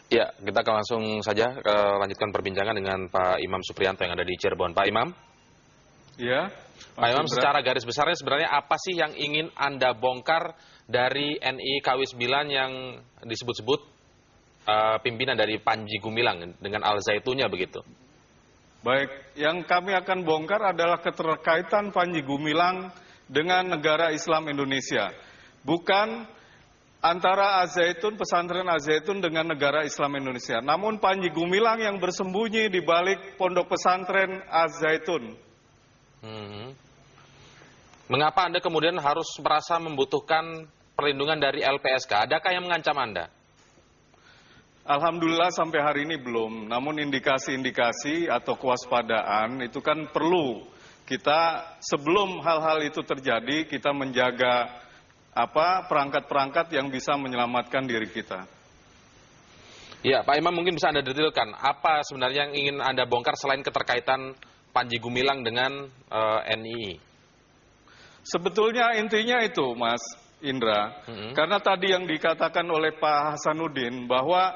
Ya, kita akan langsung saja lanjutkan perbincangan dengan Pak Imam Supriyanto yang ada di Cirebon. Pak Imam? Ya, Pak Imam, secara garis besarnya sebenarnya apa sih yang ingin Anda bongkar dari NI KW 9 yang disebut-sebut pimpinan dari Panji Gumilang dengan Al Zaitunnya begitu? baik. Yang kami akan bongkar adalah keterkaitan Panji Gumilang dengan negara Islam Indonesia. Bukan antara Al-Zaitun, pesantren Al-Zaitun dengan negara Islam Indonesia. Namun Panji Gumilang yang bersembunyi di balik pondok pesantren Al-Zaitun. Mengapa Anda kemudian harus merasa membutuhkan perlindungan dari LPSK? Adakah yang mengancam Anda? Alhamdulillah sampai hari ini belum. Namun indikasi-indikasi atau kewaspadaan itu kan perlu. Kita sebelum hal-hal itu terjadi, kita menjaga perangkat-perangkat yang bisa menyelamatkan diri kita. Ya, Pak Imam mungkin bisa Anda detailkan apa sebenarnya yang ingin Anda bongkar selain keterkaitan Panji Gumilang dengan NII? Sebetulnya intinya itu, Mas Indra, karena tadi yang dikatakan oleh Pak Hasanuddin bahwa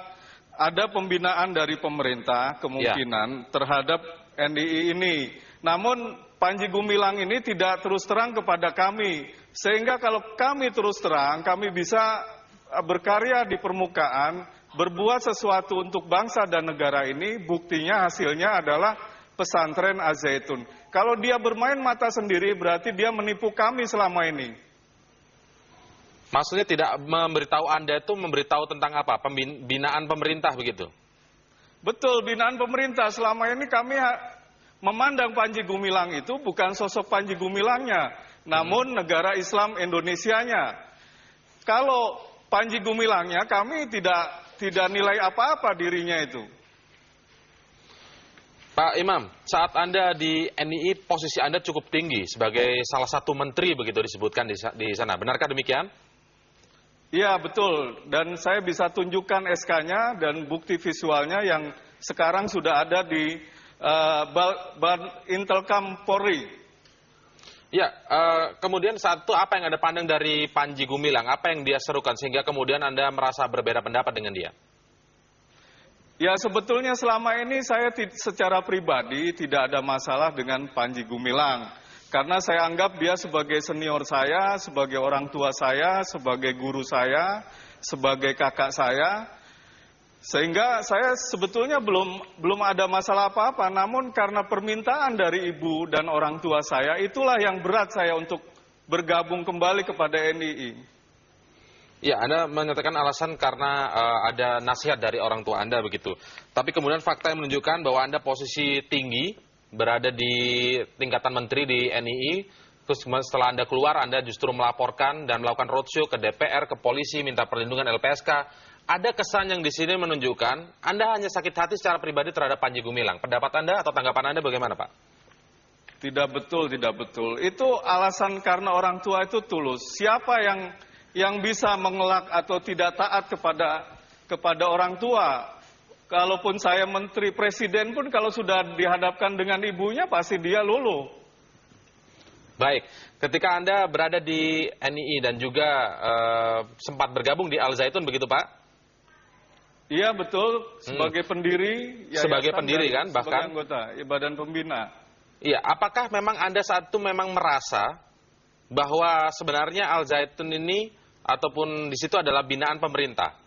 ada pembinaan dari pemerintah kemungkinan terhadap NII ini. Namun Panji Gumilang ini tidak terus terang kepada kami. Sehingga kalau kami terus terang, kami bisa berkarya di permukaan, berbuat sesuatu untuk bangsa dan negara ini, buktinya hasilnya adalah pesantren Al-Zaitun. Kalau dia bermain mata sendiri, berarti dia menipu kami selama ini. Maksudnya tidak memberitahu Anda itu memberitahu tentang apa? Pembinaan pemerintah begitu? Betul, binaan pemerintah. Selama ini kami memandang Panji Gumilang itu bukan sosok Panji Gumilangnya, namun negara Islam Indonesianya. Kalau Panji Gumilangnya, kami tidak nilai apa-apa dirinya itu. Pak Imam, saat Anda di NII, posisi Anda cukup tinggi sebagai salah satu menteri begitu disebutkan di sana. Benarkah demikian? Iya, betul. Dan saya bisa tunjukkan SK-nya dan bukti visualnya yang sekarang sudah ada di Intelkam Polri. Ya, kemudian saat itu apa yang Anda pandang dari Panji Gumilang? Apa yang dia serukan sehingga kemudian Anda merasa berbeda pendapat dengan dia? Ya, sebetulnya selama ini saya secara pribadi tidak ada masalah dengan Panji Gumilang. Karena saya anggap dia sebagai senior saya, sebagai orang tua saya, sebagai guru saya, sebagai kakak saya. Sehingga saya sebetulnya belum ada masalah apa-apa. Namun karena permintaan dari ibu dan orang tua saya, itulah yang berat saya untuk bergabung kembali kepada NII. Ya, Anda menyatakan alasan karena ada nasihat dari orang tua Anda begitu. Tapi kemudian fakta yang menunjukkan bahwa Anda posisi tinggi, berada di tingkatan menteri di NII, terus setelah Anda keluar, Anda justru melaporkan dan melakukan roadshow ke DPR, ke polisi, minta perlindungan LPSK. Ada kesan yang di sini menunjukkan Anda hanya sakit hati secara pribadi terhadap Panji Gumilang. Pendapat Anda atau tanggapan Anda bagaimana, Pak? Tidak betul, tidak betul. Itu alasan karena orang tua itu tulus. Siapa yang bisa mengelak atau tidak taat kepada orang tua? Kalaupun saya menteri presiden pun kalau sudah dihadapkan dengan ibunya pasti dia luluh. Baik, ketika Anda berada di NII dan juga sempat bergabung di Al-Zaitun begitu, Pak? Iya, betul, sebagai pendiri. Sebagai pendiri kan, bahkan? Sebagai anggota, badan pembina. Iya, apakah memang Anda saat itu memang merasa bahwa sebenarnya Al-Zaitun ini ataupun di situ adalah binaan pemerintah?